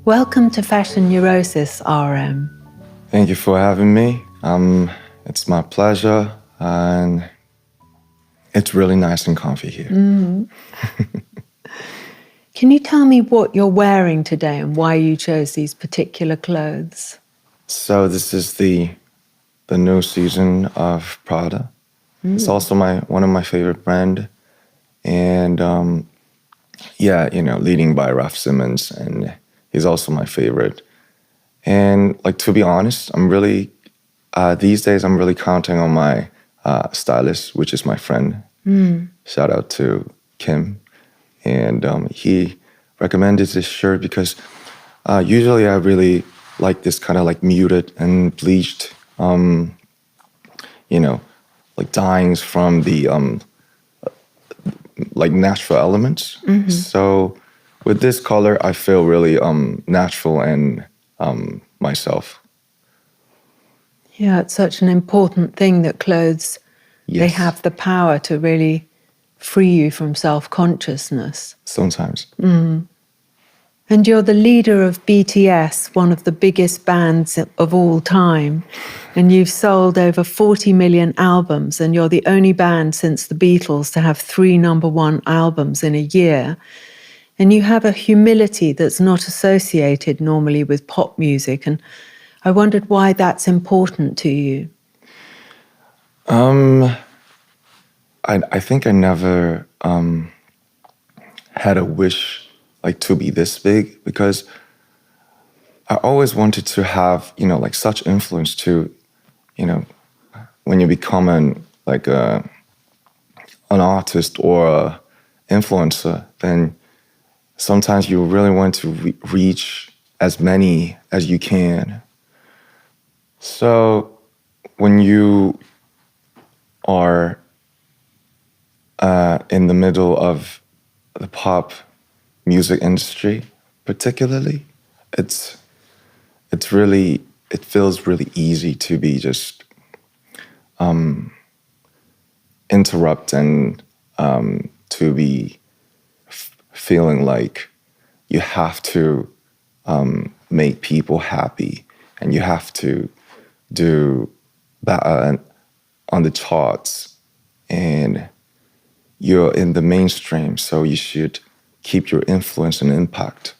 Welcome to Fashion Neurosis, RM. Thank you for having me. It's my pleasure, and it's really nice and comfy here. Can you tell me what you're wearing today and why you chose these particular clothes? So this is the new season of Prada. It's also one of my favorite brand, and leading by Raf Simons, and he's also my favorite. And like, to be honest, I'm really these days I'm really counting on my stylist, which is my friend. Shout out to Kim, and he recommended this shirt because usually I really like this kind of like muted and bleached, like dyeings from the like natural elements. So with this color, I feel really natural and myself. Yeah, it's such an important thing that clothes, they Yes. have the power to really free you from self-consciousness. Sometimes. And you're the leader of BTS, one of the biggest bands of all time. And you've sold over 40 million albums, and you're the only band since the Beatles to have 3 number-1 albums in a year. And you have a humility that's not associated normally with pop music. And I wondered why that's important to you. I think I never had a wish like to be this big, because I always wanted to have, like such influence to, when you become an artist or a influencer, then sometimes you really want to reach as many as you can. So when you are in the middle of the pop music industry, particularly, it feels really easy to be just interrupt and to be feeling like you have to make people happy, and you have to do better on the charts, and you're in the mainstream, so you should keep your influence and impact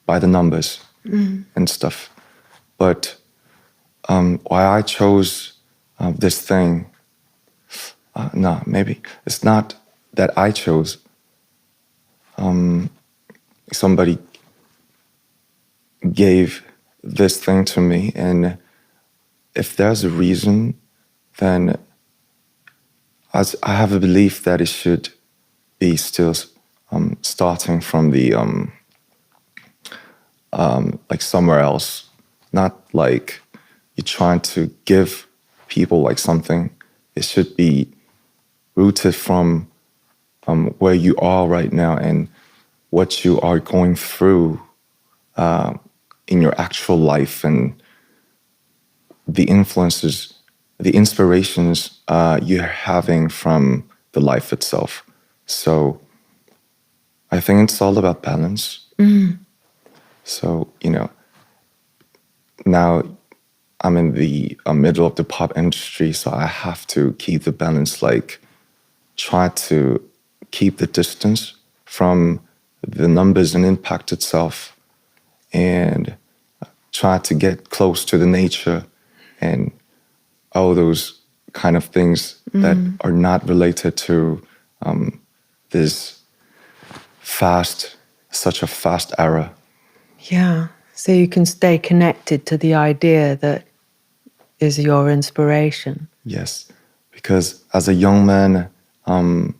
by the numbers and stuff. But why I chose this thing, no, maybe it's not that I chose. Somebody gave this thing to me, and if there's a reason, then I have a belief that it should be still starting from the like somewhere else, not like you're trying to give people like something. It should be rooted from where you are right now and what you are going through in your actual life, and the influences, the inspirations you're having from the life itself. So I think it's all about balance. So, now I'm in the middle of the pop industry, so I have to keep the balance, like try to keep the distance from the numbers and impact itself, and try to get close to the nature and all those kind of things that are not related to this such a fast era. Yeah, so you can stay connected to the idea that is your inspiration. Yes, because as a young man, I'm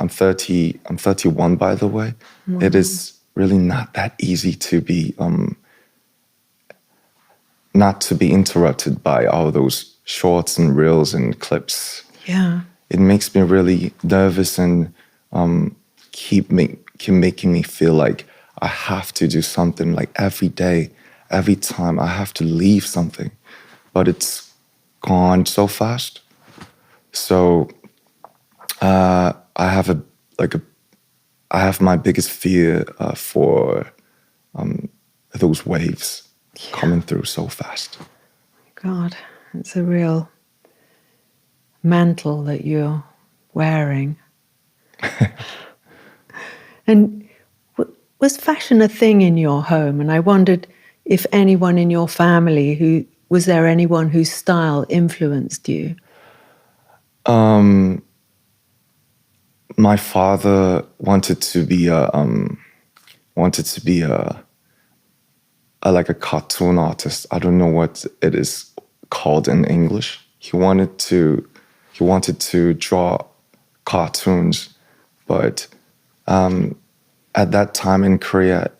30. I'm 31, by the way. It is really not that easy to be not to be interrupted by all those shorts and reels and clips. Yeah. It makes me really nervous and keep making me feel like I have to do something, like every day, every time I have to leave something, but it's gone so fast. So I have my biggest fear for those waves coming through so fast. God, it's a real mantle that you're wearing. And was fashion a thing in your home? And I wondered if anyone in your family was there anyone whose style influenced you? My father wanted to be like a cartoon artist. I don't know what it is called in English. He wanted to draw cartoons, but at that time in Korea,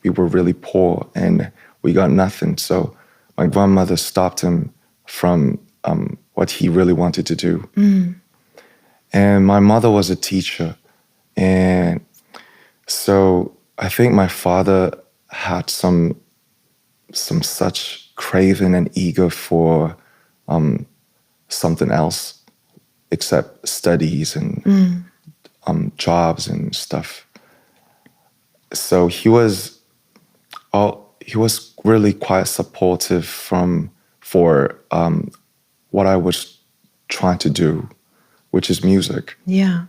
we were really poor and we got nothing. So my grandmother stopped him from what he really wanted to do. And my mother was a teacher, and so I think my father had some such craving and eager for something else except studies and jobs and stuff. So he was really quite supportive for what I was trying to do, which is music. Yeah.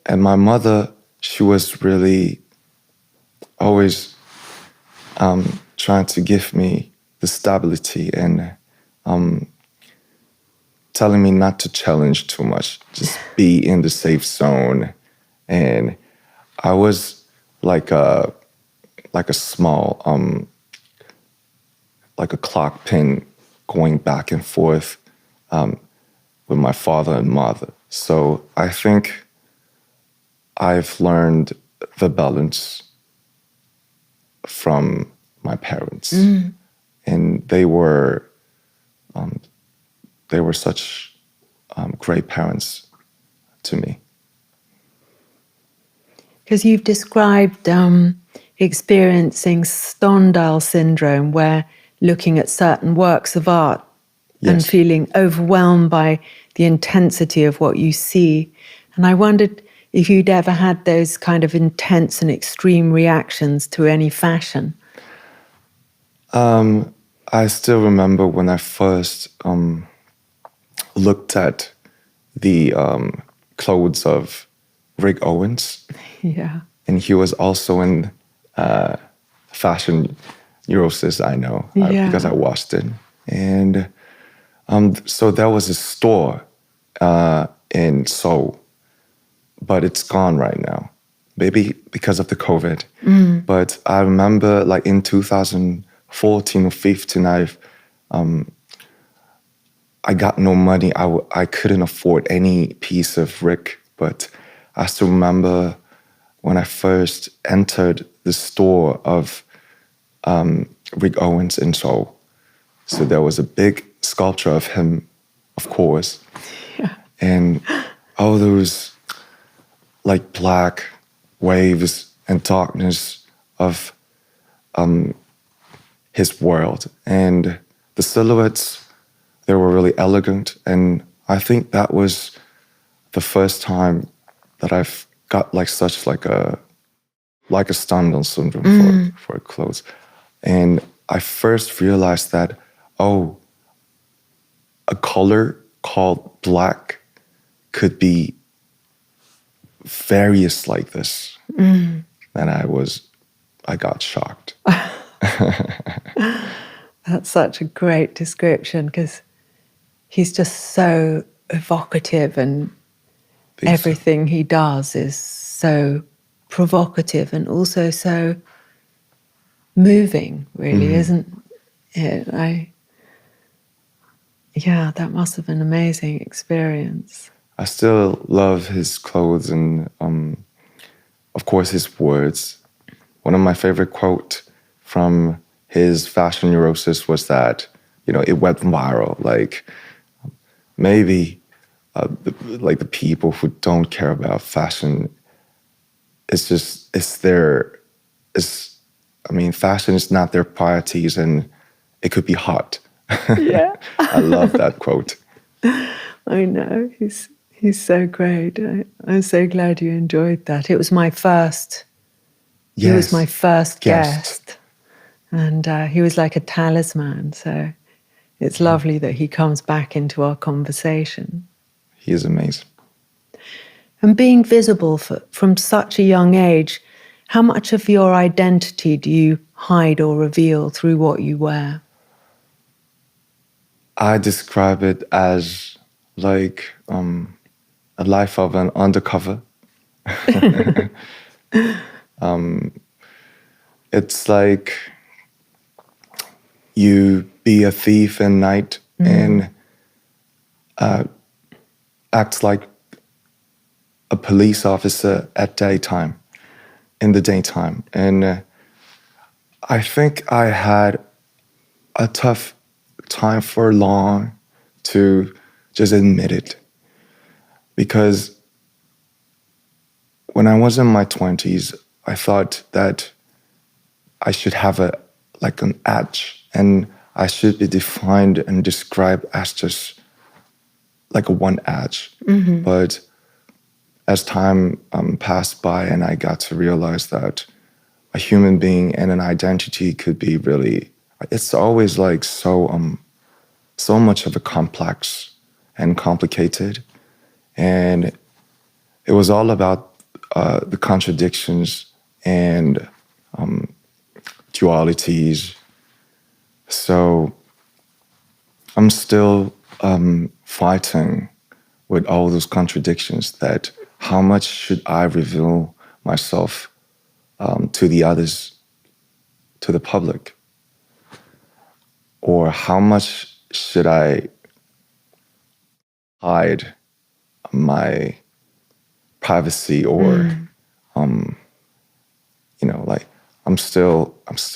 And my mother, she was really always trying to give me the stability and telling me not to challenge too much, just be in the safe zone. And I was like a small like a clock pin going back and forth with my father and mother. So I think I've learned the balance from my parents, and they were such great parents to me. Because you've described experiencing Stendhal syndrome, where looking at certain works of art and Yes. feeling overwhelmed by the intensity of what you see. And I wondered if you'd ever had those kind of intense and extreme reactions to any fashion. I still remember when I first looked at the clothes of Rick Owens, Yeah. and he was also in Fashion Neurosis, I know, Yeah. because I watched it. And so there was a store in Seoul, but it's gone right now, maybe because of the COVID. But I remember like in 2014 or 15, I got no money. I couldn't afford any piece of Rick, but I still remember when I first entered the store of Rick Owens in Seoul. So there was a big sculpture of him, of course, and all those like black waves and darkness of his world. And the silhouettes, they were really elegant. And I think that was the first time that I've got like such like a Stendhal syndrome for clothes. And I first realized that, oh, a color called black could be various like this. And I got shocked. That's such a great description, because he's just so evocative, and everything he does is so provocative and also so moving, really, isn't it? Yeah, that must have been an amazing experience. I still love his clothes and, of course, his words. One of my favorite quotes from his Fashion Neurosis was that, it went viral. Like, maybe the people who don't care about fashion, fashion is not their priorities, and it could be hot. Yeah. I love that quote. I know, he's so great. I'm so glad you enjoyed that. It was my first He was my Yes. first Guest. guest, and he was like a talisman. So it's lovely that he comes back into our conversation. He is amazing. And being visible from such a young age, how much of your identity do you hide or reveal through what you wear? I describe it as like a life of an undercover. It's like you be a thief at night and act like a police officer at daytime, in the daytime. And I think I had a tough time for long to just admit it. Because when I was in my 20s, I thought that I should have an edge, and I should be defined and described as just like a one edge. But as time passed by and I got to realize that a human being and an identity could be really, it's always like so much of a complex and complicated. And it was all about the contradictions and dualities. So I'm still fighting with all those contradictions, that how much should I reveal myself to the others, to the public? Or how much should I hide my privacy? Or like I'm still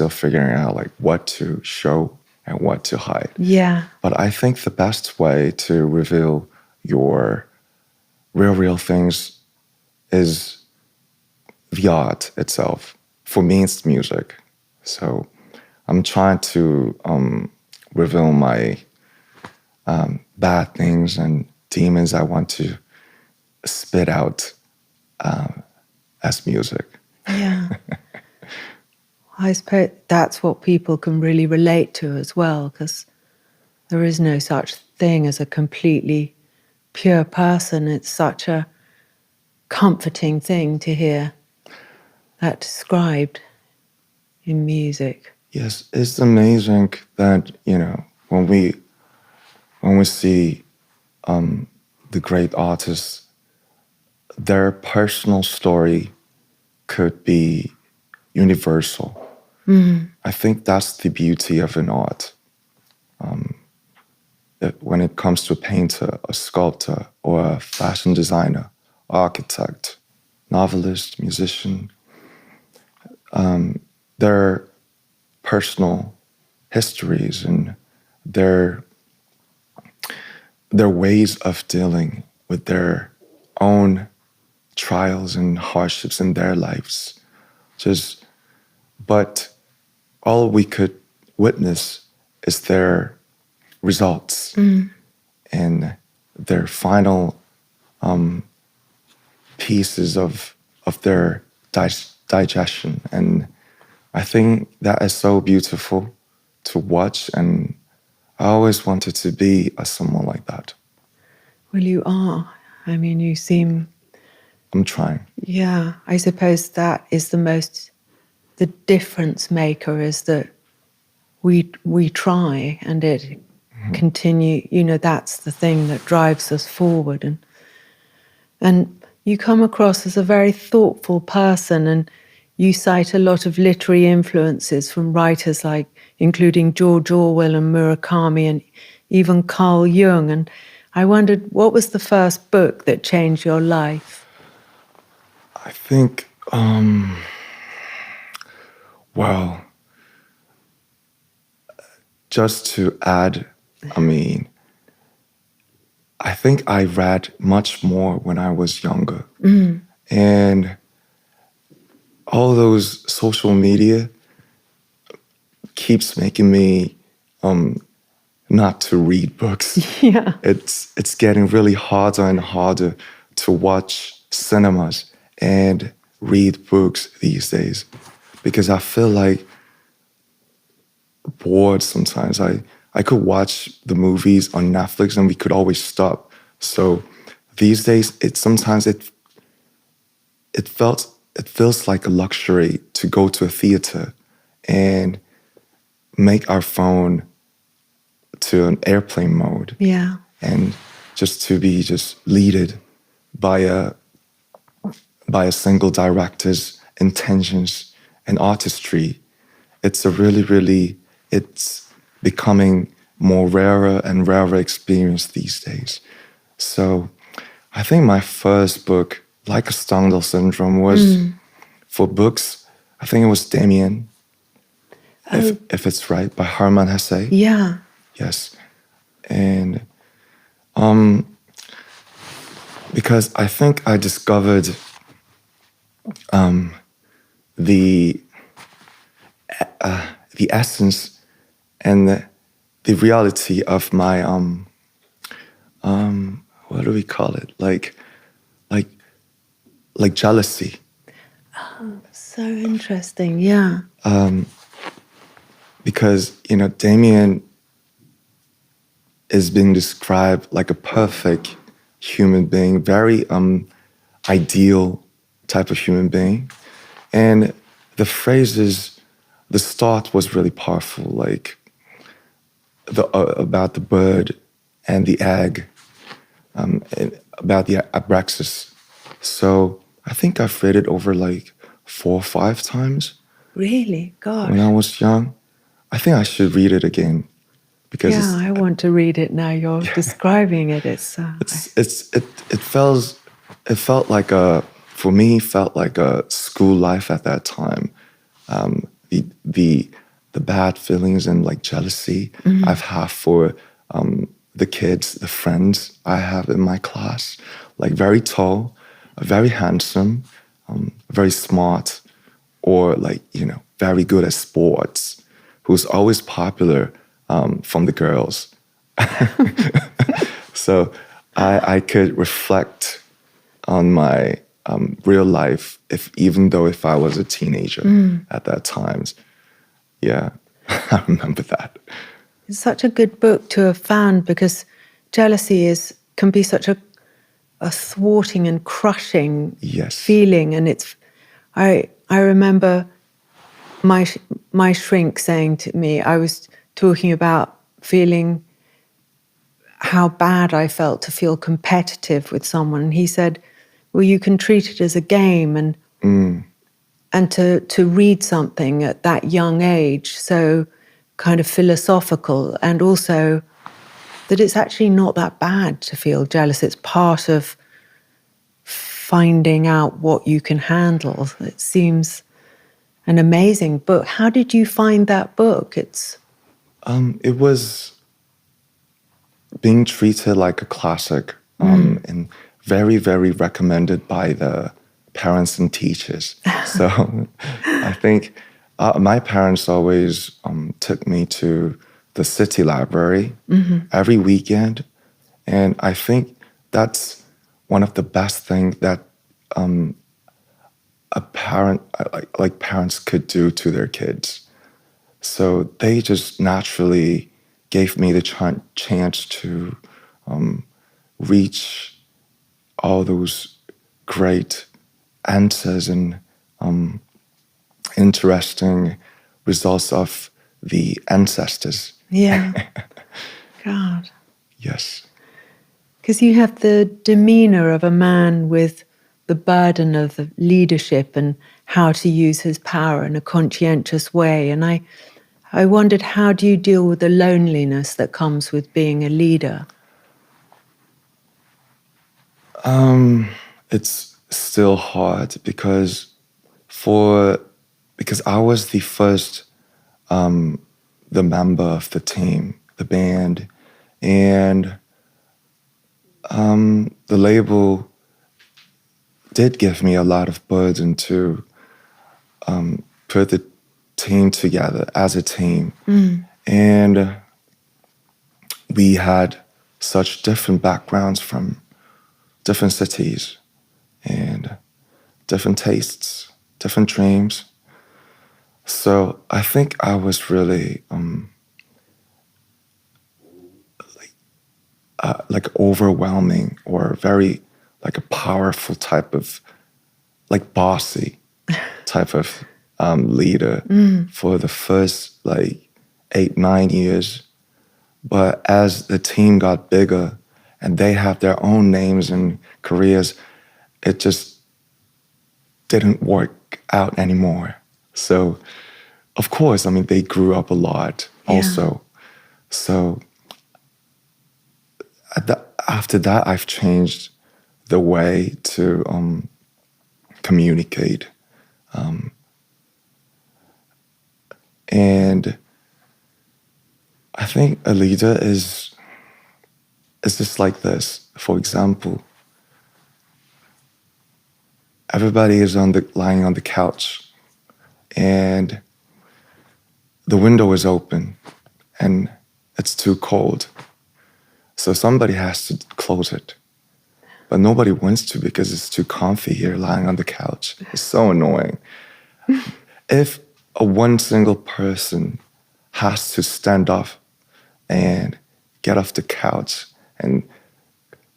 figuring out like what to show and what to hide. Yeah. But I think the best way to reveal your real things is the art itself. For me, it's music. So I'm trying to reveal my bad things and demons I want to spit out as music. Yeah. I suppose that's what people can really relate to as well, because there is no such thing as a completely pure person. It's such a comforting thing to hear that described in music. Yes, it's amazing that, when we see the great artists, their personal story could be universal. I think that's the beauty of an art. When it comes to a painter, a sculptor, or a fashion designer, architect, novelist, musician, their personal histories and their ways of dealing with their own trials and hardships in their lives. But all we could witness is their results and their final pieces of their digestion. And I think that is so beautiful to watch, and I always wanted to be someone like that. Well, you are. I mean, you seem... I'm trying. Yeah, I suppose that is the difference maker, is that we try and it continue, that's the thing that drives us forward. And you come across as a very thoughtful person, and you cite a lot of literary influences from writers like, including George Orwell and Murakami and even Carl Jung. And I wondered, what was the first book that changed your life? I think, well, just to add, I think I read much more when I was younger. And all those social media keeps making me not to read books. Yeah. It's getting really harder and harder to watch cinemas. And read books these days because I feel like bored sometimes. I could watch the movies on Netflix and we could always stop. So these days, it feels like a luxury to go to a theater and make our phone to an airplane mode. Yeah. And just to be just leaded by a single director's intentions and artistry. It's a it's becoming more rarer and rarer experience these days. So I think my first book, like a Stendhal Syndrome, was for books. I think it was Damien, if it's right, by Hermann Hesse. Yeah. Yes. And because I think I discovered the essence and the reality of my what do we call it? Like jealousy. So interesting. Yeah. Because Damien is being described like a perfect human being, very ideal type of human being. And the phrases, the start was really powerful, like about the bird and the egg, and about the abraxas. So I think I've read it over like 4 or 5 times. Really? God. When I was young. I think I should read it again because I want to read it now. You're describing it. It felt like for me felt like a school life at that time. The bad feelings and like jealousy I've had for the kids, the friends I have in my class, like very tall, very handsome, very smart, or like very good at sports, who's always popular from the girls. So I could reflect on my real life, even though if I was a teenager at that time. Yeah, I remember that. It's such a good book to have found because jealousy can be such a thwarting and crushing feeling, and I remember my shrink saying to me, I was talking about feeling how bad I felt to feel competitive with someone. And he said, well, you can treat it as a game and to read something at that young age, so kind of philosophical, and also that it's actually not that bad to feel jealous. It's part of finding out what you can handle. It seems an amazing book. How did you find that book? It was being treated like a classic and very, very recommended by the parents and teachers. So I think my parents always took me to the city library every weekend. And I think that's one of the best things that a parent, like parents could do to their kids. So they just naturally gave me the chance to reach all those great answers and interesting results of the ancestors. Yeah. God. Yes. Because you have the demeanor of a man with the burden of the leadership and how to use his power in a conscientious way. And I wondered, how do you deal with the loneliness that comes with being a leader? It's still hard because I was the first the member of the team, the band, and the label did give me a lot of burden to put the team together as a team. And we had such different backgrounds from different cities. And different tastes, different dreams. So I think I was really like overwhelming or very like a powerful type of like bossy type of leader for the first like 8, 9 years. But as the team got bigger and they have their own names and careers, it just didn't work out anymore. So, of course, I mean, they grew up a lot also. So, after that, I've changed the way to communicate. And I think a leader is just like this. For example, everybody is lying on the couch and the window is open and it's too cold. So somebody has to close it. But nobody wants to because it's too comfy here lying on the couch. It's so annoying. If one single person has to stand up and get off the couch and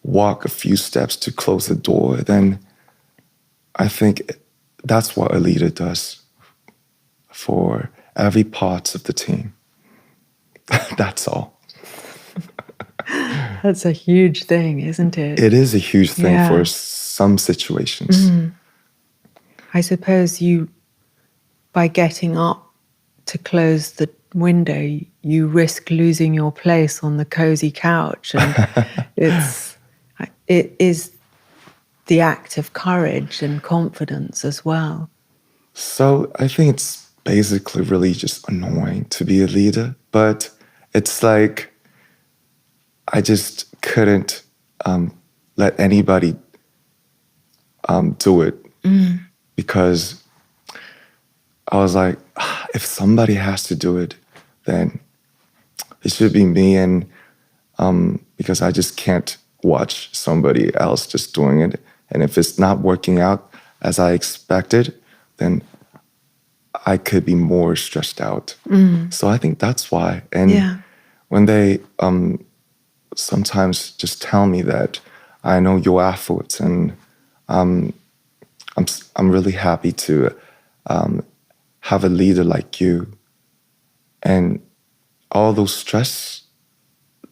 walk a few steps to close the door, then I think that's what a leader does for every part of the team. That's all. That's a huge thing, isn't it? It is a huge thing for some situations. I suppose by getting up to close the window, you risk losing your place on the cozy couch. And it is the act of courage and confidence as well. So I think it's basically really just annoying to be a leader, but it's like I just couldn't let anybody do it because I was like, if somebody has to do it, then it should be me. And because I just can't watch somebody else just doing it. And if it's not working out as I expected, then I could be more stressed out. So I think that's why. And when they sometimes just tell me that I know your efforts, and I'm really happy to have a leader like you, and all those stress,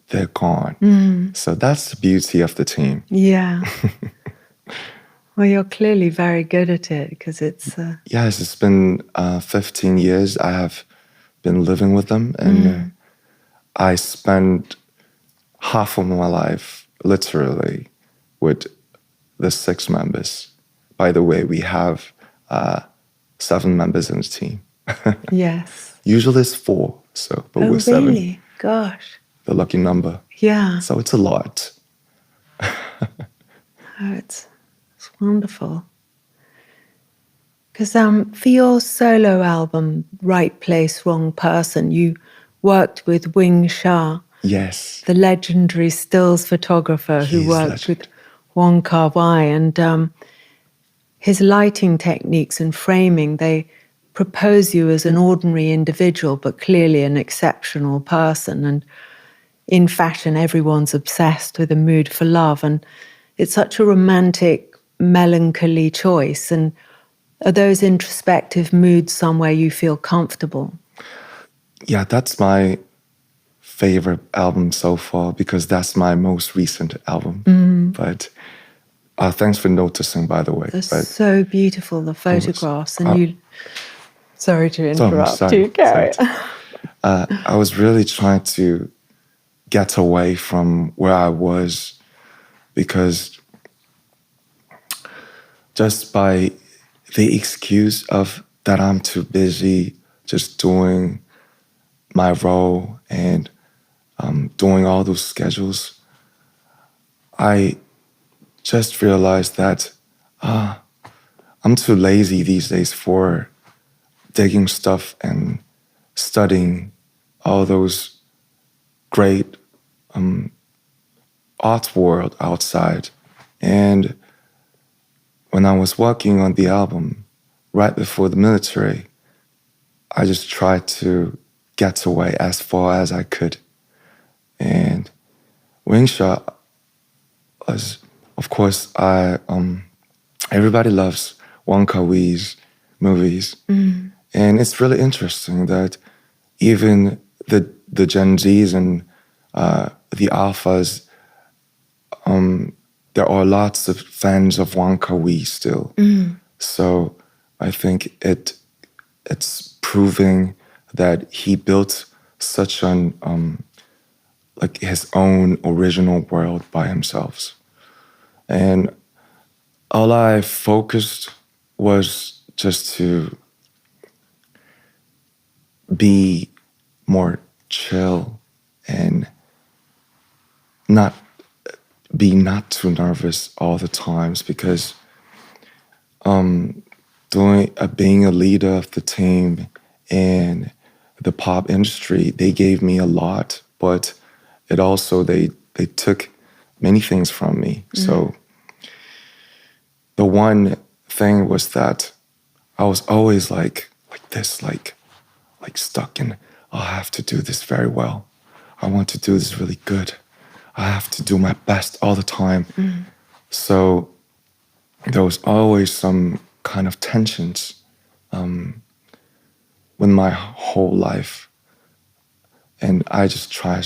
they're gone. So that's the beauty of the team. Yeah. Well, you're clearly very good at it because it's... Yes, it's been 15 years I have been living with them, and I spent half of my life literally with the 6 members. By the way, we have 7 members in the team. Yes. Usually it's 4, but we're 7. Really? Gosh. The lucky number. Yeah. So it's a lot. It's wonderful. Because for your solo album, Right Place, Wrong Person, you worked with Wing Shah. Yes. The legendary stills photographer who worked with Wong Kar-wai. And his lighting techniques and framing, they propose you as an ordinary individual, but clearly an exceptional person. And in fashion, everyone's obsessed with a mood for love. And it's such a romantic, melancholy choice. And are those introspective moods somewhere you feel comfortable? Yeah, that's my favorite album so far because that's my most recent album. But thanks for noticing, by the way. They're so beautiful, the photographs. And you... Sorry to interrupt you, Gary. I was really trying to get away from where I was because just by the excuse of that I'm too busy just doing my role and doing all those schedules, I just realized that I'm too lazy these days for digging stuff and studying all those great art world outside. And when I was working on the album, right before the military, I just tried to get away as far as I could. And Wingsha was, of course, everybody loves Wong Kar-wai's movies. And it's really interesting that even the Gen Zs and the Alphas, there are lots of fans of Wong Kar-wai still. So I think it's proving that he built such an like his own original world by himself. And all I focused was just to be more chill and not too nervous all the times, because being a leader of the team in the pop industry, they gave me a lot, but it also they took many things from me. So the one thing was that I was always like this, like stuck in, I have to do this very well. I want to do this really good. I have to do my best all the time. So there was always some kind of tensions with my whole life, and I just try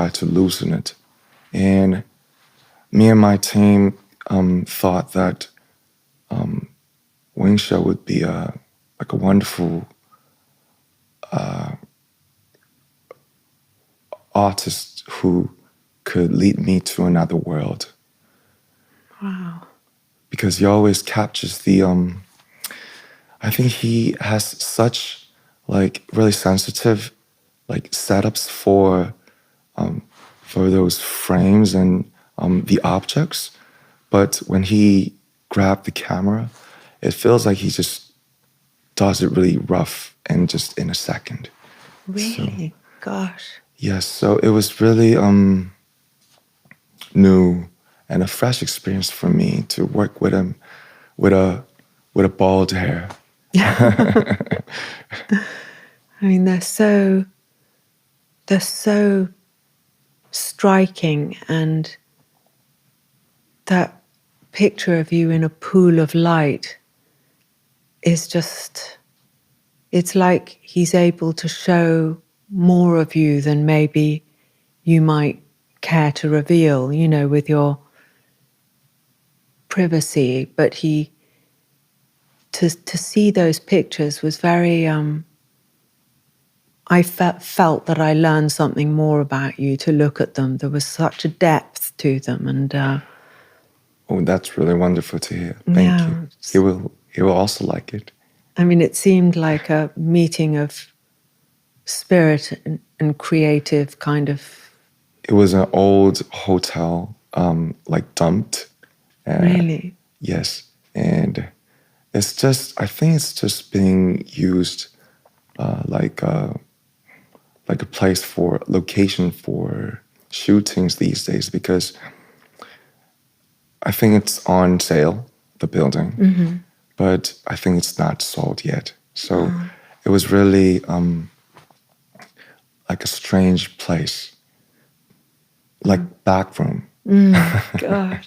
to loosen it. And me and my team thought that Wingsha would be a wonderful artist who could lead me to another world. Wow. Because he always captures the I think he has such like really sensitive like setups for those frames and the objects, but when he grabbed the camera, it feels like he just does it really rough and just in a second. Really? Gosh. Yes, so it was really new and a fresh experience for me to work with him with a bald hair. I mean, they're so striking, and that picture of you in a pool of light is just, it's like he's able to show more of you than maybe you might care to reveal, you know, with your privacy. But to see those pictures was very, I felt that I learned something more about you to look at them. There was such a depth to them, and Oh, that's really wonderful to hear. Thank you. He will also like it. I mean, it seemed like a meeting of spirit and creative kind of. It was an old hotel, like dumped. Really? Yes, and it's just, I think it's just being used like a place for location for shootings these days, because I think it's on sale, the building, but I think it's not sold yet. So it was really like a strange place, like back room. God.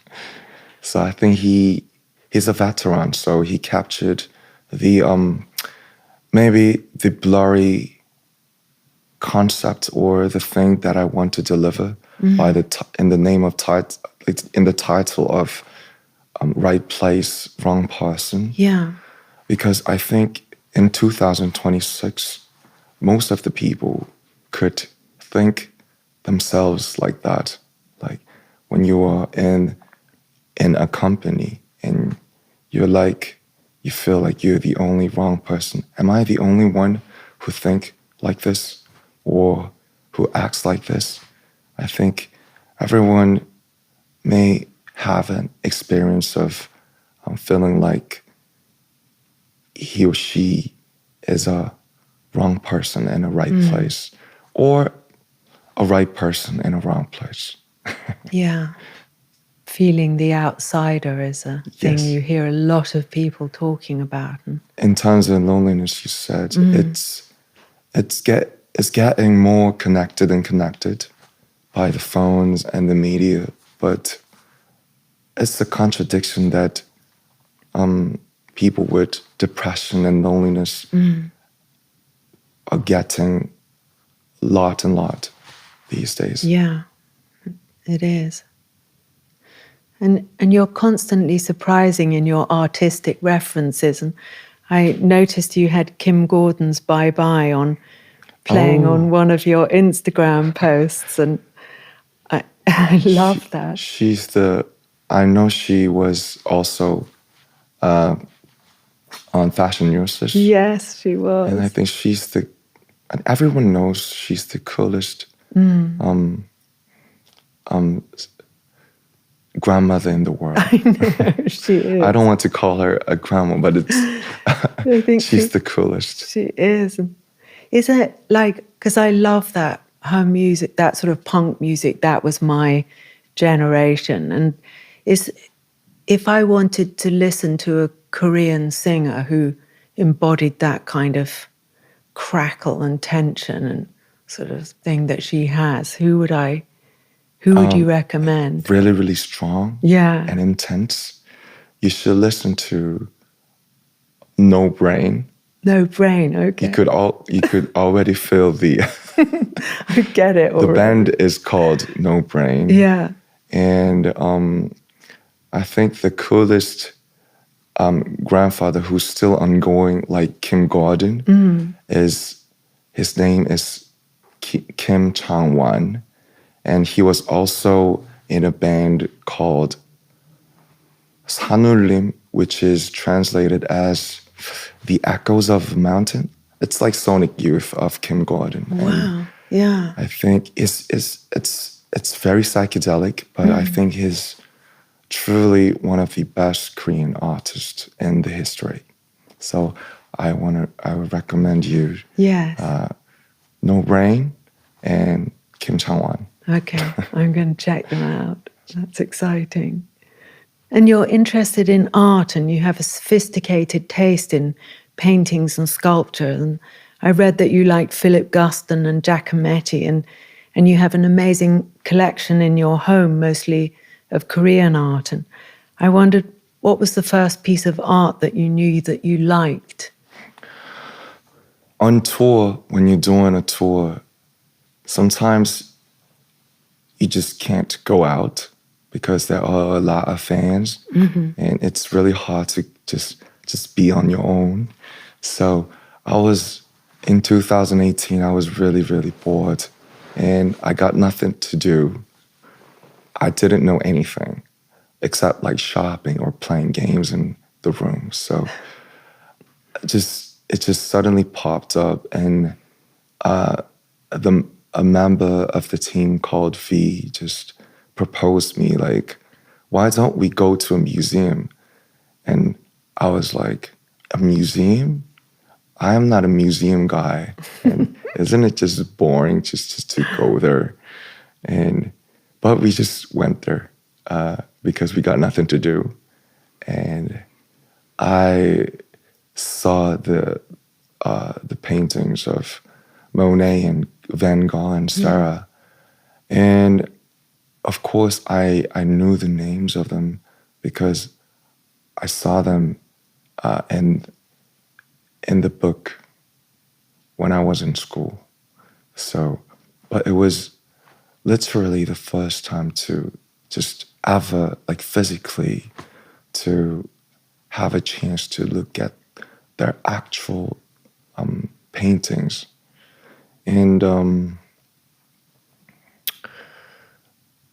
So I think he's a veteran, so he captured the maybe the blurry concept or the thing that I want to deliver by in the name of in the title of Right Place, Wrong Person. Yeah. Because I think in 2026, most of the people could think themselves like that. Like when you are in a company and you feel like you're the only wrong person. Am I the only one who think like this or who acts like this? I think everyone may have an experience of feeling like he or she is a wrong person in a right place, or a right person in a wrong place. Yeah. feeling the outsider is a thing Yes. you hear a lot of people talking about. And In terms of loneliness, you said it's getting more connected and connected by the phones and the media, but it's a contradiction that people with depression and loneliness are getting lot and lot these days. yeah, it is. And you're constantly surprising in your artistic references. And I noticed you had Kim Gordon's Bye Bye on playing on one of your Instagram posts. And I love that. I know she was also on Fashion Neurosis. Yes, she was. And I think and everyone knows she's the coolest grandmother in the world. I know, she is. I don't want to call her a grandma, but I think she's the coolest. She is. Is it like, because I love that, her music, that sort of punk music, that was my generation. And if I wanted to listen to a Korean singer who embodied that kind of crackle and tension and sort of thing that she has, who would you recommend? Really, really strong and intense. You should listen to No Brain. No Brain, okay. You could already feel the I get it already. The band is called No Brain. Yeah. And I think the coolest grandfather who's still ongoing, like Kim Gordon, his name is Kim Chang-won. And he was also in a band called Sanullim, which is translated as The Echoes of the Mountain. It's like Sonic Youth of Kim Gordon. Wow, yeah. I think it's very psychedelic, but I think he's truly one of the best Korean artists in the history. So I would recommend you No Brain and Kim Chang-won. Okay, I'm going to check them out. That's exciting. And you're interested in art and you have a sophisticated taste in paintings and sculpture. And I read that you like Philip Guston and Giacometti, and you have an amazing collection in your home, mostly of Korean art. And I wondered, what was the first piece of art that you knew that you liked? On tour, when you're doing a tour, sometimes you just can't go out because there are a lot of fans, and it's really hard to just be on your own. So in 2018, I was really, really bored, and I got nothing to do. I didn't know anything except like shopping or playing games in the room. So it just suddenly popped up, and a member of the team called V just proposed me, like, why don't we go to a museum? And I was like, a museum? I am not a museum guy. And isn't it just boring just to go there? But we just went there because we got nothing to do. And I saw the paintings of Monet and Van Gogh and Sarah. And of course, I knew the names of them because I saw them in the book when I was in school. So, but it was literally the first time to just ever, like physically, to have a chance to look at their actual paintings. And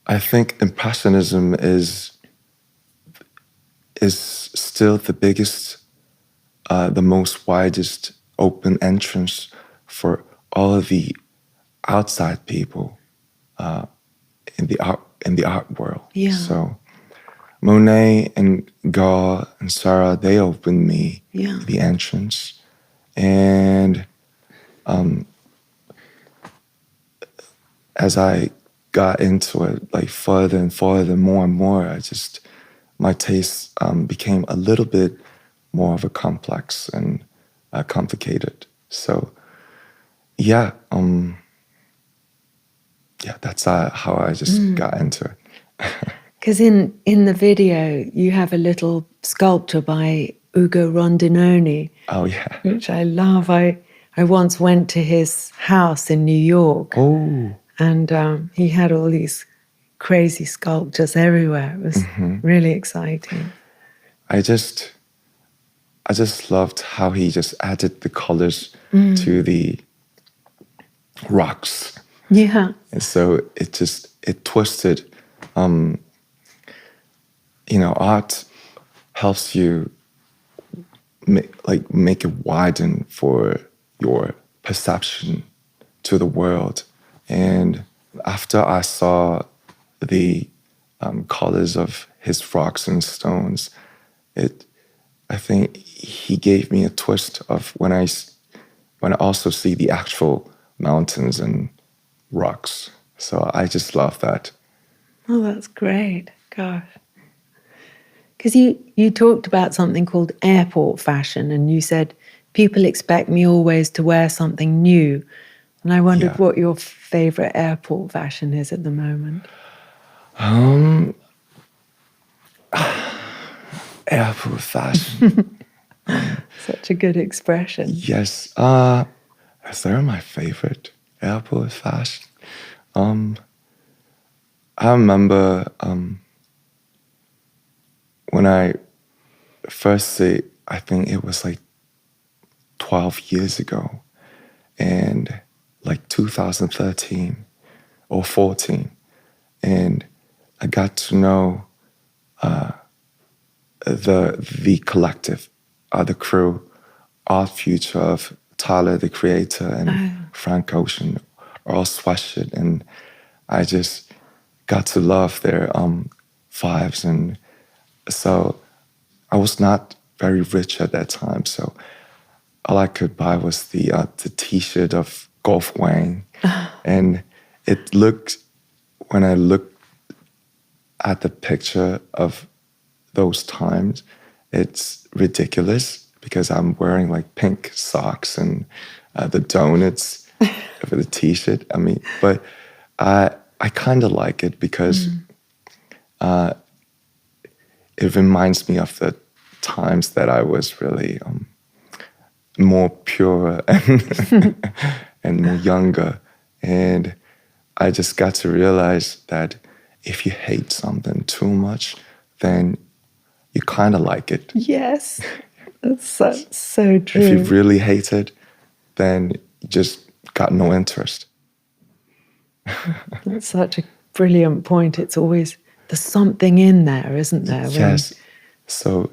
I think Impressionism is still the biggest, the most widest open entrance for all of the outside people in the art world. Yeah. So Monet and Gauguin and Sarah, they opened me the entrance, and as I got into it like further and further, more and more, my taste became a little bit more of a complex and complicated. So yeah, that's how I just got into it. Because in the video, you have a little sculpture by Ugo Rondinoni. Oh yeah. Which I love. I once went to his house in New York. Oh. And he had all these crazy sculptures everywhere. It was really exciting. I just loved how he just added the colors to the rocks. Yeah. And so it twisted. Art helps you make it widen for your perception to the world. And after I saw the colors of his rocks and stones, I think he gave me a twist of when I also see the actual mountains and rocks. So I just love that. Oh, that's great. Gosh. Because you talked about something called airport fashion, and you said, people expect me always to wear something new. And I wondered what your favorite airport fashion is at the moment. Airport fashion. Such a good expression. Yes. They're my favorite airport fashion. I remember when I first see, I think it was like 12 years ago, and like 2013 or 14, and I got to know the collective, the crew, Art Future of Tyler, the Creator, and Frank Ocean are all sweatshirt, and I just got to love their vibes. And so I was not very rich at that time, so all I could buy was the T-shirt of Golf Wang, and it looked, when I looked at the picture of those times, it's ridiculous because I'm wearing like pink socks and the donuts for the T-shirt. I mean, but I kind of like it because it reminds me of the times that I was really more pure and more younger. And I just got to realize that if you hate something too much, then you kind of like it. Yes, that's so true. If you really hate it, then you just got no interest. That's such a brilliant point. It's always, there's something in there, isn't there? Yes. So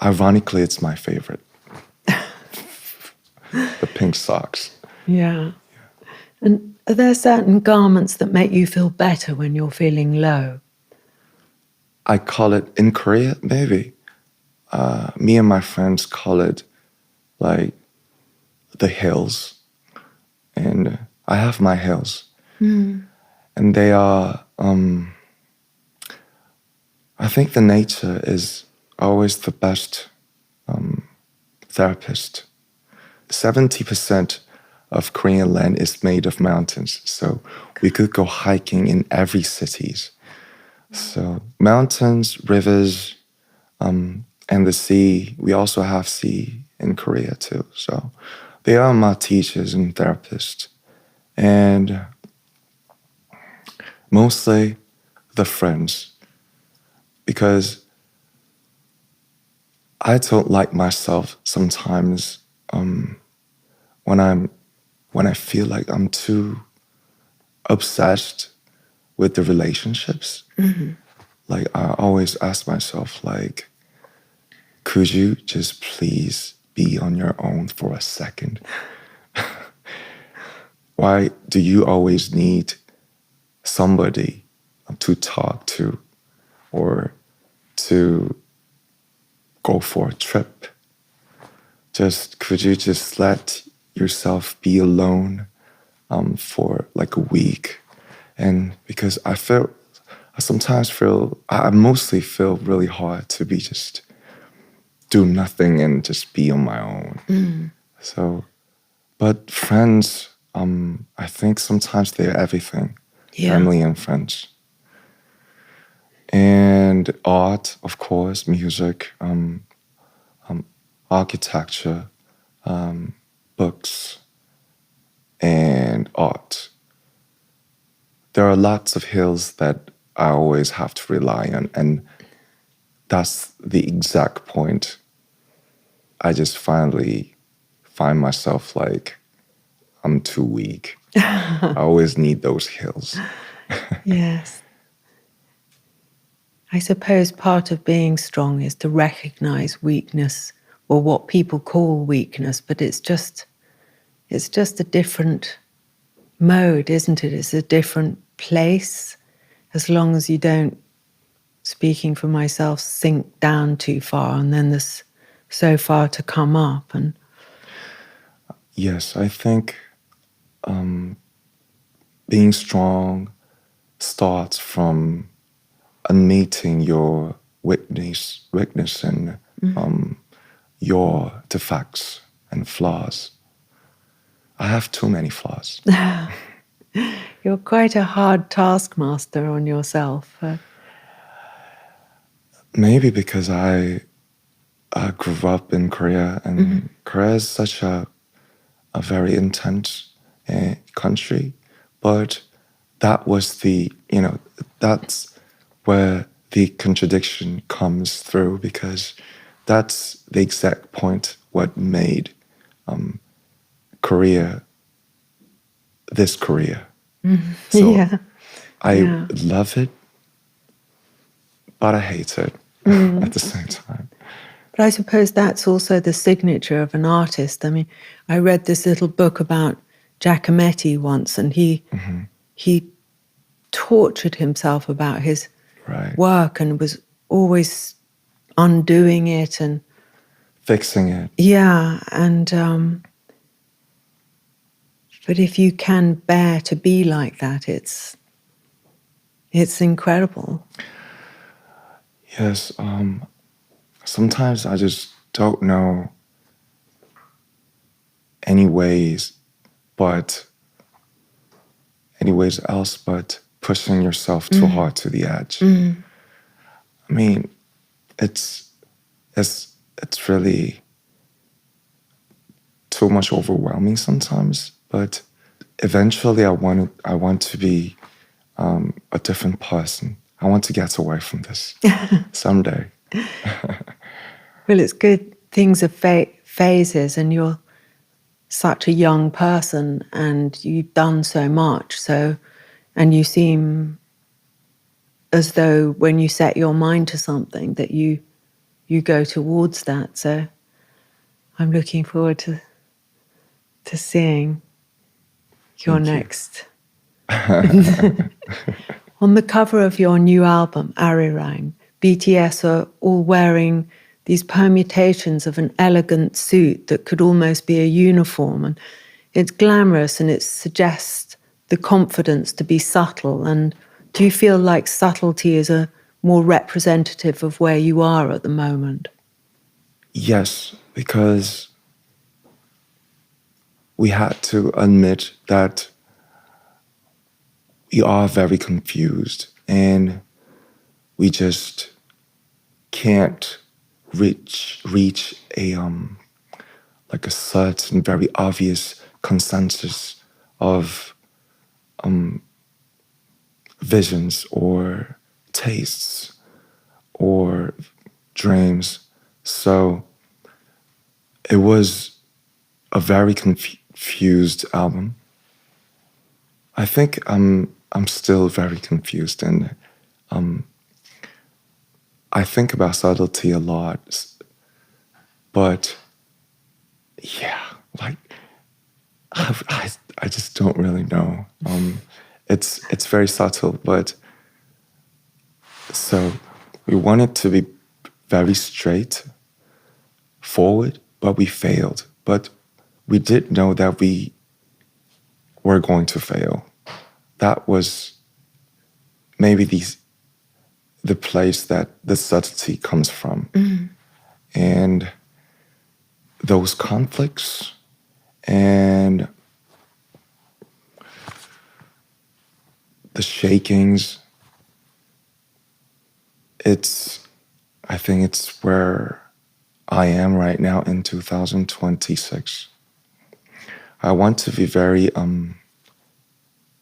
ironically, it's my favorite. The pink socks. Yeah. And are there certain garments that make you feel better when you're feeling low? I call it, in Korea, maybe, me and my friends call it like the hills. And I have my hills. And they are, I think the nature is always the best therapist. 70% of Korean land is made of mountains. So we could go hiking in every cities. So mountains, rivers, and the sea. We also have sea in Korea too. So they are my teachers and therapists. And mostly the friends. Because I don't like myself sometimes when I feel like I'm too obsessed with the relationships. Like I always ask myself, like, could you just please be on your own for a second? Why do you always need somebody to talk to or to go for a trip? Could you just let yourself be alone for like a week And because I mostly feel really hard to be just do nothing and just be on my own. So, but friends, I think sometimes they're everything, Yeah. family and friends. And art, of course, music, architecture, books, and art. There are lots of hills that I always have to rely on, and that's the exact point. I just finally find myself like I'm too weak. I always need those hills. Yes. I suppose part of being strong is to recognize weakness, or what people call weakness, but it's just a different mode, isn't it? It's a different place, as long as you don't, speaking for myself, sink down too far, and then there's so far to come up. And Yes, I think being strong starts from admitting your weakness and your defects and flaws. I have too many flaws. you're quite a hard taskmaster on yourself. Maybe because I grew up in Korea, and Korea is such a very intense country, but that's where the contradiction comes through, because that's the exact point what made Korea this Korea. So Yeah. I love it, but I hate it at the same time. But I suppose that's also the signature of an artist. I mean, I read this little book about Giacometti once, and he tortured himself about his Right. work and was always undoing it and Fixing it. yeah, and but if you can bear to be like that, it's incredible. Yes. Sometimes I just don't know any ways else but pushing yourself too hard to the edge. I mean, it's really too much overwhelming sometimes, but eventually I want to be a different person. I want to get away from this someday. Well, it's good. Things are phases, and you're such a young person, and you've done so much. And you seem as though when you set your mind to something that you go towards that. So I'm looking forward to seeing your next. On the cover of your new album, Arirang, BTS are all wearing these permutations of an elegant suit that could almost be a uniform. And it's glamorous, and it suggests the confidence to be subtle. And do you feel like subtlety is a more representative of where you are at the moment? Yes, because we had to admit that we are very confused, and we just can't reach a like a certain very obvious consensus of visions or tastes or dreams. So it was a very confused album. I think I'm still very confused, and I think about subtlety a lot. But yeah, like I just don't really know. It's very subtle, but so we wanted to be very straight forward, but we failed. But we did know that we were going to fail. That was maybe the place that the subtlety comes from. And those conflicts and the shakings, I think it's where I am right now in 2026. I want to be very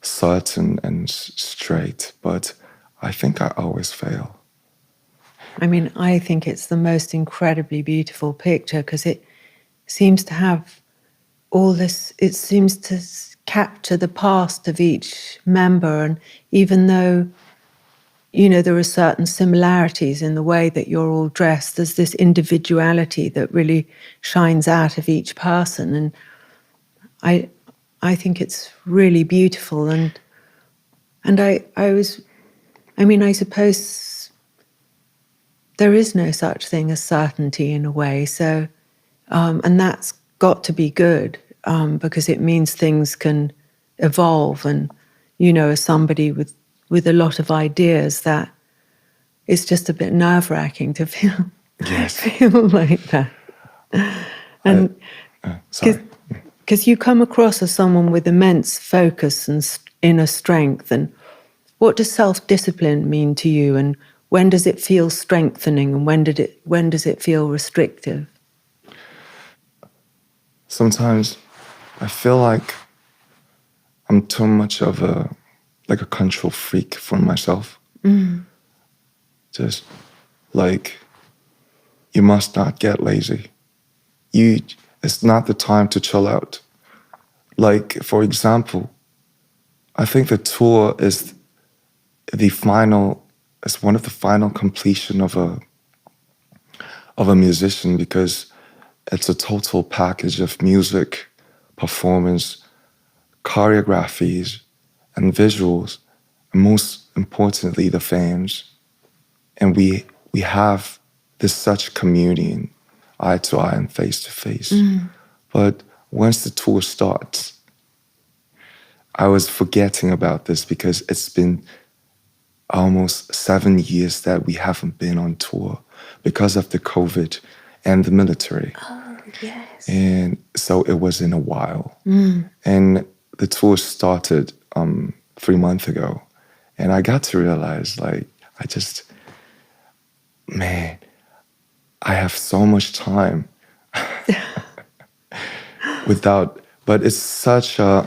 certain and straight, but I think I always fail. I mean, I think it's the most incredibly beautiful picture because it seems to have all this, it seems to capture the past of each member. And even though, you know, there are certain similarities in the way that you're all dressed, there's this individuality that really shines out of each person. And I think it's really beautiful. And I suppose there is no such thing as certainty in a way. So, and that's got to be good because it means things can evolve. And, you know, as somebody with a lot of ideas, that it's just a bit nerve-wracking to feel Yes. feel like that. And Sorry. because you come across as someone with immense focus and inner strength. And what does self-discipline mean to you? And when does it feel strengthening? And when does it feel restrictive? Sometimes I feel like I'm too much of a control freak for myself. Just like, you must not get lazy. It's not the time to chill out. Like, for example, I think the tour is one of the final completion of a musician, because it's a total package of music, performance, choreographies, and visuals, and most importantly, the fans. And we have this such communion, eye to eye and face to face. But once the tour starts, I was forgetting about this because it's been almost 7 years that we haven't been on tour because of the COVID and the military. Oh, yes. And so it was in a while. And the tour started 3 months ago. And I got to realize, like, man, I have so much time but it's such I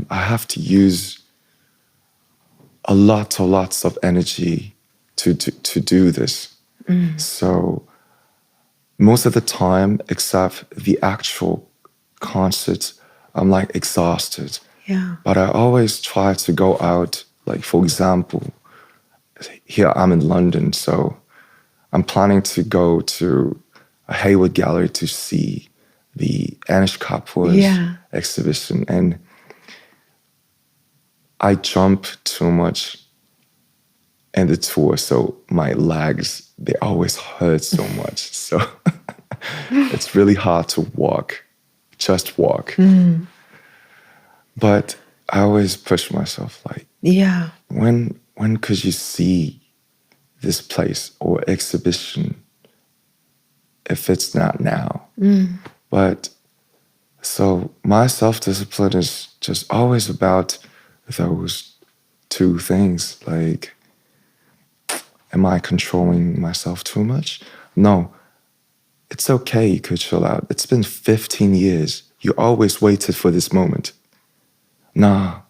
have to use lots of energy to do this. So most of the time, except the actual concerts, I'm like exhausted. Yeah. But I always try to go out. Like, for example, here I'm in London, so I'm planning to go to a Hayward Gallery to see the Anish Kapoor's exhibition. And I jump too much in the tour, so my legs, they always hurt so much. So it's really hard to just walk. But I always push myself, like, when could you see this place or exhibition if it's not now? But so my self-discipline is just always about those two things. Like, am I controlling myself too much? No, it's okay, you could chill out. It's been 15 years. You always waited for this moment. Nah,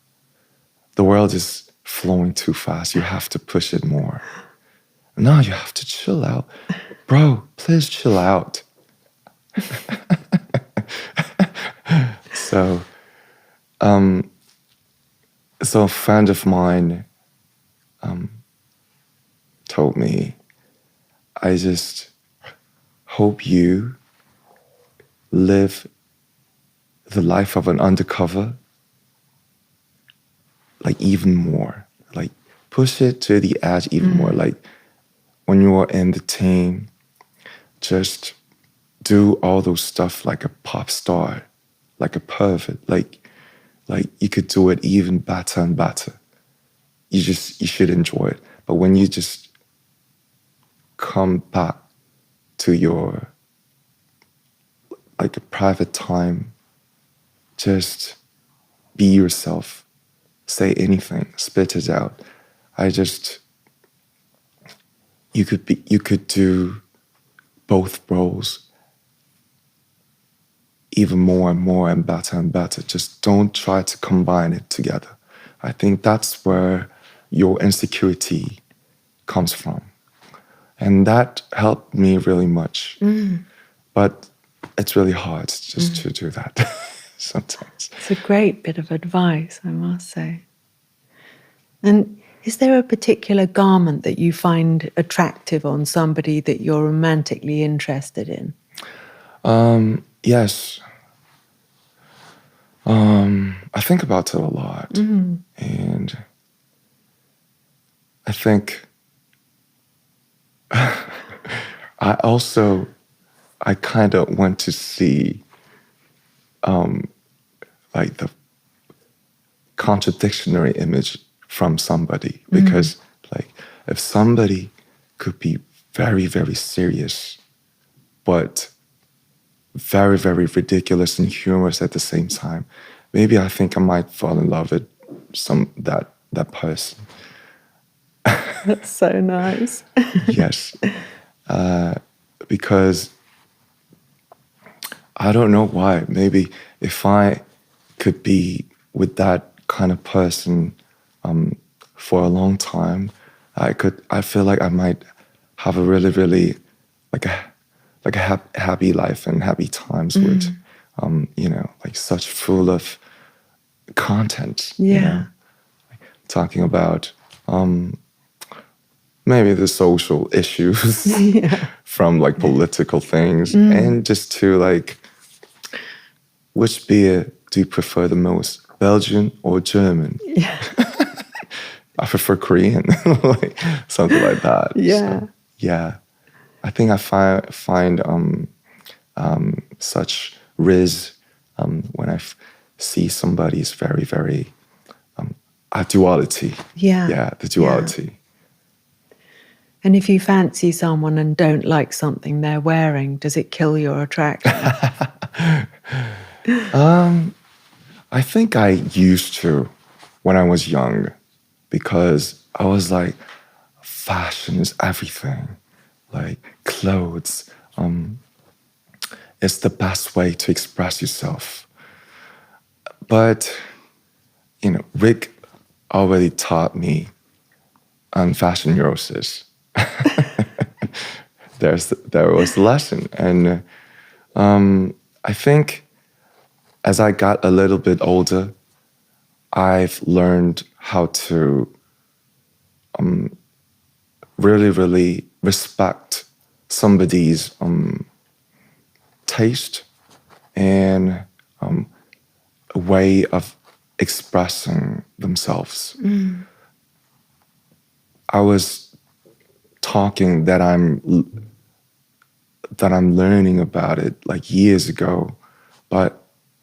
the world is flowing too fast. You have to push it more. No, you have to chill out. Bro, please chill out. So a friend of mine told me, I just hope you live the life of an undercover, like, even more. Like, push it to the edge even more. Like, when you are in the team, just do all those stuff like a pop star, like a pervert. Like like you could do it even better and better. You should enjoy it. But when you just come back to your like a private time, just be yourself, say anything, spit it out. You could do both roles even more and more and better. Just don't try to combine it together. I think that's where your insecurity comes from. And that helped me really much. But it's really hard just to do that sometimes. It's a great bit of advice, I must say. And is there a particular garment that you find attractive on somebody that you're romantically interested in? Yes. I think about it a lot. And I think I kind of want to see like the contradictory image from somebody, because like if somebody could be very, very serious, but very, very ridiculous and humorous at the same time, maybe I think I might fall in love with that person. That's so nice. Yes. Because I don't know why. Maybe if I could be with that kind of person for a long time, I feel like I might have a really, really like a happy life and happy times with, like such full of content. Yeah. Talking about maybe the social issues from like political things, and just to like, which beer do you prefer the most, Belgian or German? Yeah. I prefer Korean, like something like that. Yeah. So, yeah. I think I find such riz when I see somebody's very, very a duality. Yeah. Yeah, the duality. Yeah. And if you fancy someone and don't like something they're wearing, does it kill your attraction? I think I used to when I was young, because I was like, fashion is everything. Like clothes, it's the best way to express yourself. But, Rick already taught me on fashion neurosis. There was a lesson. And I think as I got a little bit older, I've learned how to really, really respect somebody's taste and a way of expressing themselves. I was talking that I'm learning about it like years ago, but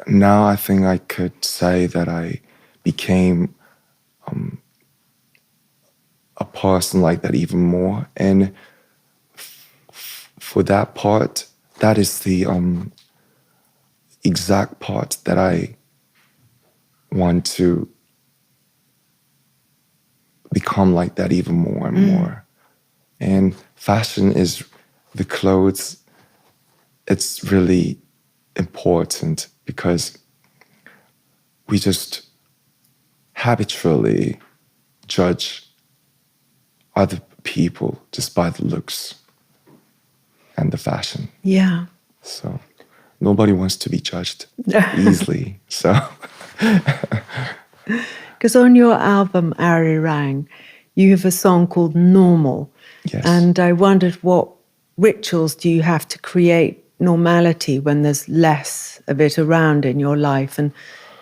now I think I could say that I became a person like that even more. And for that part, that is the exact part that I want to become like that even more and more. And fashion is the clothes. It's really important because we just habitually judge other people just by the looks and the fashion. Yeah. So nobody wants to be judged easily. So, because on your album Arirang, you have a song called Normal. yes. And I wondered, what rituals do you have to create normality when there's less of it around in your life? And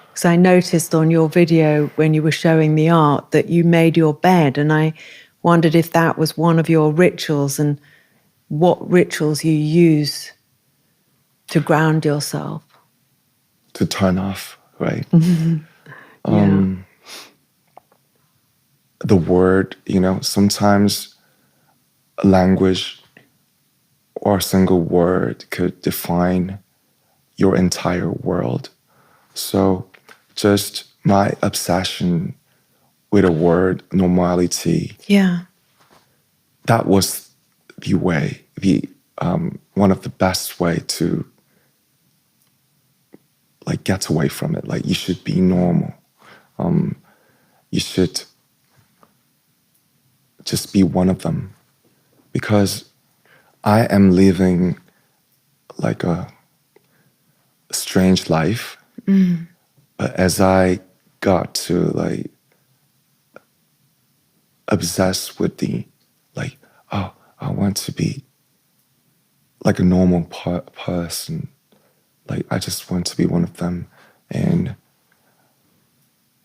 because I noticed on your video when you were showing the art that you made your bed, and I wondered if that was one of your rituals and what rituals you use to ground yourself. To turn off, right? Yeah. The word, sometimes a language or a single word could define your entire world. So just my obsession with a word, normality, Yeah. that was the way, the one of the best way to like get away from it. Like you should be normal. You should just be one of them. Because I am living like a strange life. But as I got to like obsess with the like, oh, I want to be like a normal person. Like I just want to be one of them. And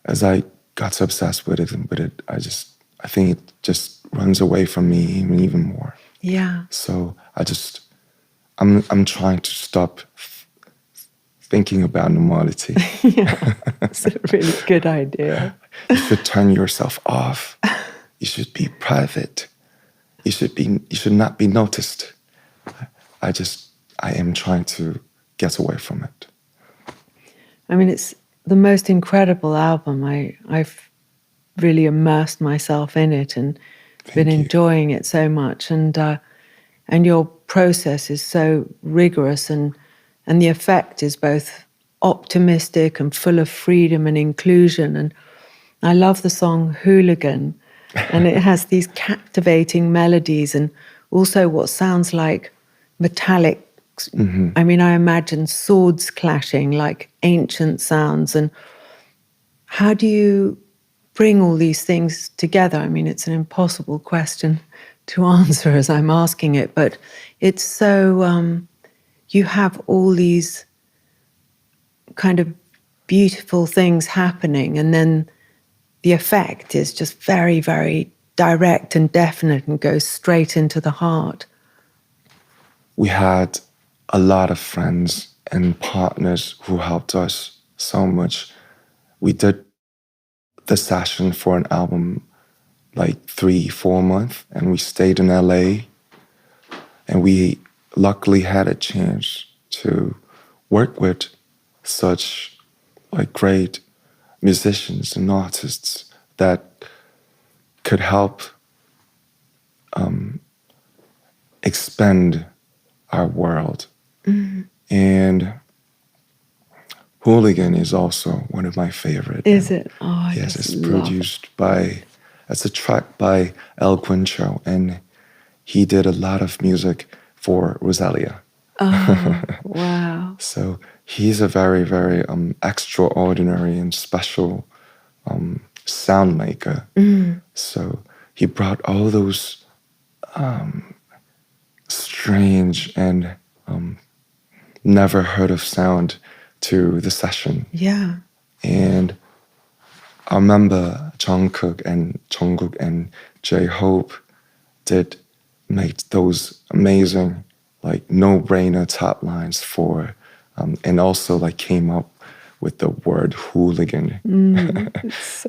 as I got so obsessed with it and with it, I think it just runs away from me even more. Yeah. So I'm trying to stop thinking about normality. Yeah. It's a really good idea. You should turn yourself off. You should be private. You should not be noticed. I am trying to get away from it. I mean, it's the most incredible album. I've really immersed myself in it and been Thank you. enjoying it so much. And your process is so rigorous, and the effect is both optimistic and full of freedom and inclusion. And I love the song Hooligan, and it has these captivating melodies and also what sounds like metallic. I mean, I imagine swords clashing like ancient sounds. And how do you bring all these things together? I mean, it's an impossible question to answer as I'm asking it, but it's so, you have all these kind of beautiful things happening, and then the effect is just very, very direct and definite and goes straight into the heart. We had a lot of friends and partners who helped us so much. We did the session for an album like 3-4 months, and we stayed in LA, and we luckily had a chance to work with such like great musicians and artists that could help expand our world. And Hooligan is also one of my favorite. Is it? Oh, I yes, just it's love produced by, it's a track by El Quincho, and he did a lot of music for Rosalia. Oh, wow. So he's a very, very extraordinary and special sound maker. So he brought all those strange and never heard of sound to the session. Yeah. And I remember Jungkook and J-Hope did make those amazing like no-brainer top lines for and also like came up with the word hooligan.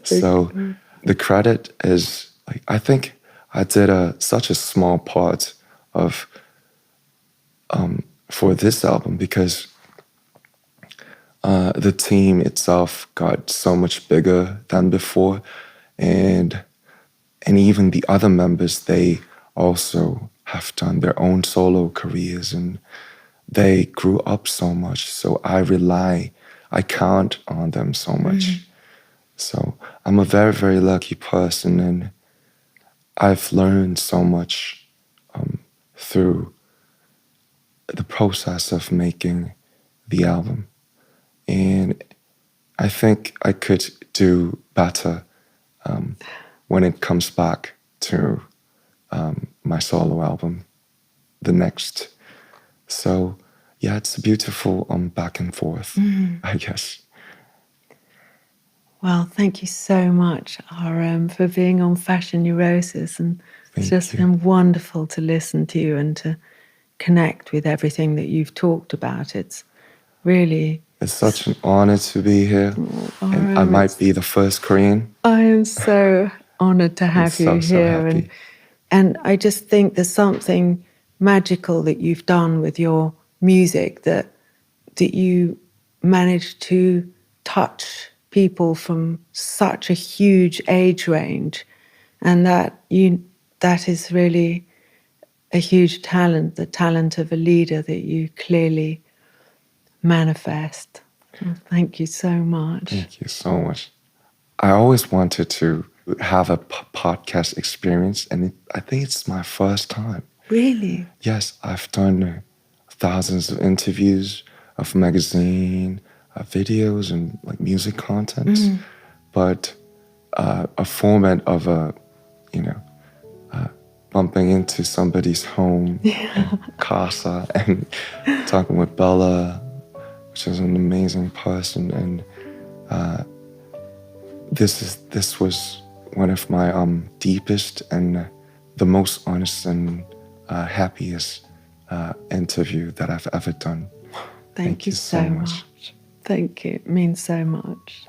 So the credit is like, I think I did such a small part of for this album, because the team itself got so much bigger than before, and even the other members, they also have done their own solo careers, and they grew up so much. So I count on them so much. So I'm a very, very lucky person, and I've learned so much through the process of making the album. And I think I could do better when it comes back to my solo album, the next. So yeah, it's a beautiful back and forth, I guess. Well, thank you so much, RM, for being on Fashion Neurosis. And it's just been wonderful to listen to you and to connect with everything that you've talked about. It's really It's such an honor to be here. And I might be the first Korean. I am so honored to have you so here. happy. And I just think there's something magical that you've done with your music that you managed to touch people from such a huge age range, and that is really a huge talent, the talent of a leader that you clearly manifest. Well, thank you so much. Thank you so much. I always wanted to have a podcast experience, and I think it's my first time. Really? Yes, I've done thousands of interviews, of magazine, videos, and like music contents, but a format of bumping into somebody's home, in casa, and talking with Bella, which is an amazing person, and this was one of my deepest and the most honest and happiest interview that I've ever done. Thank you so much. Thank you. It means so much.